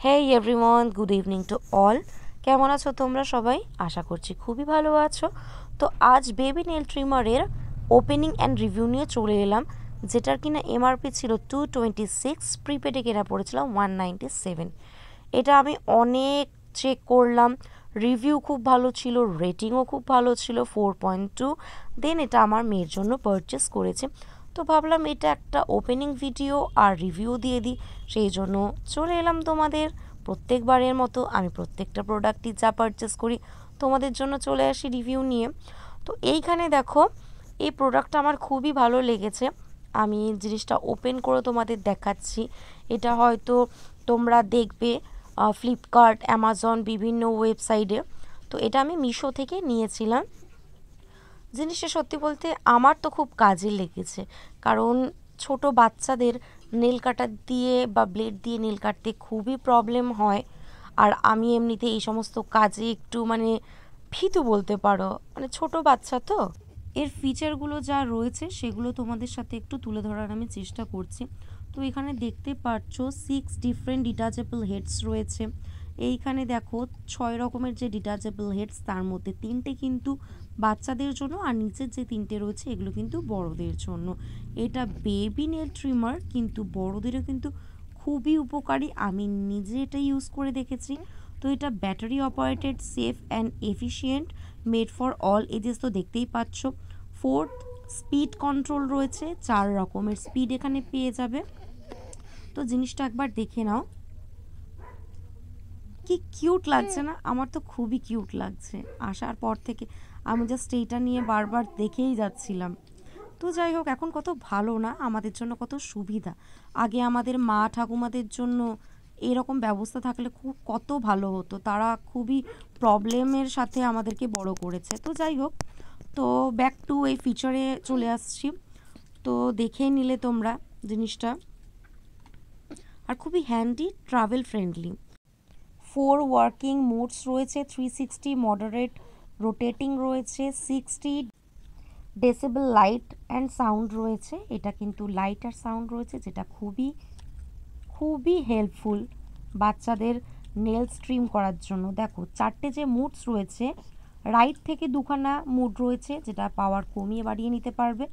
Hey everyone, good evening to all. কেমন আছো তোমরা সবাই? আশা করছি খুবই ভালো আছো। তো আজ বেবি নেল ট্রিমারের ওপেনিং অ্যান্ড রিভিউ নিয়ে চলে এলাম, যেটার কিনা এমআরপি ছিল 226, প্রিপেডে কেনা পড়েছিল 197। এটা আমি অনেক চেক করলাম, রিভিউ খুব ভালো ছিল, রেটিংও খুব ভালো ছিল 4.2। দেন এটা আমার মেয়ের জন্য পারচেস করেছে। তো ভাবলাম এটা একটা ওপেনিং ভিডিও আর রিভিউ দিয়ে দিই, সেই জন্য চলে এলাম তোমাদের। প্রত্যেকবারের মতো আমি প্রত্যেকটা প্রোডাক্টই যা পারচেস করি তোমাদের জন্য চলে আসি রিভিউ নিয়ে। তো এইখানে দেখো, এই প্রোডাক্টটা আমার খুবই ভালো লেগেছে। আমি জিনিসটা ওপেন করে তোমাদের দেখাচ্ছি। এটা হয়তো তোমরা দেখবে ফ্লিপকার্ট, অ্যামাজন, বিভিন্ন ওয়েবসাইটে। তো এটা আমি মিশো থেকে নিয়েছিলাম। জিনিসটা সত্যি বলতে আমার তো খুব কাজে লেগেছে, কারণ ছোট বাচ্চাদের নেল কাটার দিয়ে বা ব্লেড দিয়ে নেল কাটতে খুবই প্রবলেম হয়। আর আমি এমনিতে এই সমস্ত কাজে একটু ভীতু বলতে পারো, ছোট বাচ্চা তো। এর ফিচারগুলো যা রয়েছে সেগুলো তোমাদের সাথে একটু তুলে ধরার আমি চেষ্টা করছি। তো এখানে দেখতে পাচ্ছ 6 ডিফারেন্ট ডিটাচেবল হেডস রয়েছে। এইখানে দেখো 6 রকমের যে ডিটাচেবল হেডস, তার মধ্যে 3টে কিন্তু বাচ্চাদের জন্য, আর নিচের যে 3টে রয়েছে এগুলো কিন্তু বড়দের জন্য। এটা বেবি নেল ট্রিমার, কিন্তু বড়দেরও কিন্তু খুবই উপকারী। আমি নিজে এটা ইউজ করে দেখেছি। তো এটা battery operated, safe and efficient, made for all ages. তো দেখতেই পাচ্ছ 4th স্পিড কন্ট্রোল রয়েছে, 4 রকমের স্পিড এখানে পেয়ে যাবে। তো জিনিসটা একবার দেখে নাও, কি কিউট লাগছে না? আমার তো খুবই কিউট লাগছে। আসার পর থেকে আমি জাস্ট এইটা নিয়ে বারবার দেখেই যাচ্ছিলাম। তো যাই হোক, এখন কত ভালো না, আমাদের জন্য কত সুবিধা। আগে আমাদের মা ঠাকুমাদের জন্য এরকম ব্যবস্থা থাকলে কত ভালো হতো, তারা খুবই প্রবলেমের সাথে আমাদেরকে বড় করেছে। তো যাই হোক, তো ব্যাক টু এই ফিচারে চলে আসছি। তো দেখে নিলে তোমরা জিনিসটা, আর খুবই handy, travel friendly. 4 working modes রয়েছে, 360 মডারেট রোটেটিং রয়েছে, 60 ডেসিবেল লাইট অ্যান্ড সাউন্ড রয়েছে। এটা কিন্তু লাইট আর সাউন্ড রয়েছে, যেটা খুবই খুবই হেল্পফুল বাচ্চাদের নেল স্ট্রিম করার জন্য। দেখো 4টে যে মুডস রয়েছে, রাইট থেকে 2খানা মুড রয়েছে, যেটা পাওয়ার কমিয়ে বাড়িয়ে নিতে পারবে।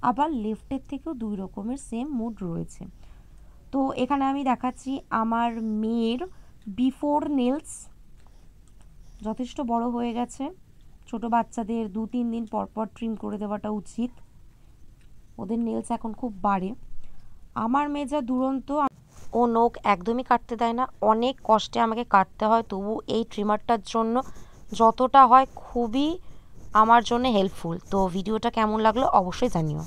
আবার লেফটের থেকেও 2 রকমের সেম মুড রয়েছে। তো এখানে আমি দেখাচ্ছি আমার মেয়ের বিফোর নেলস যথেষ্ট বড় হয়ে গেছে। ছোট বাচ্চাদের 2-3 দিন পর পর ট্রিম করে দেওয়াটা উচিত, ওদের নেলস এখন খুব বাড়ে। আমার মেয়ে যা দুরন্ত, ও নখ একদমই কাটতে দেয় না, অনেক কষ্টে আমাকে কাটতে হয়, তবু এই ট্রিমারটার জন্য যতটা হয় খুবই আমার জন্য হেল্পফুল। তো ভিডিওটা কেমন লাগলো অবশ্যই জানিও।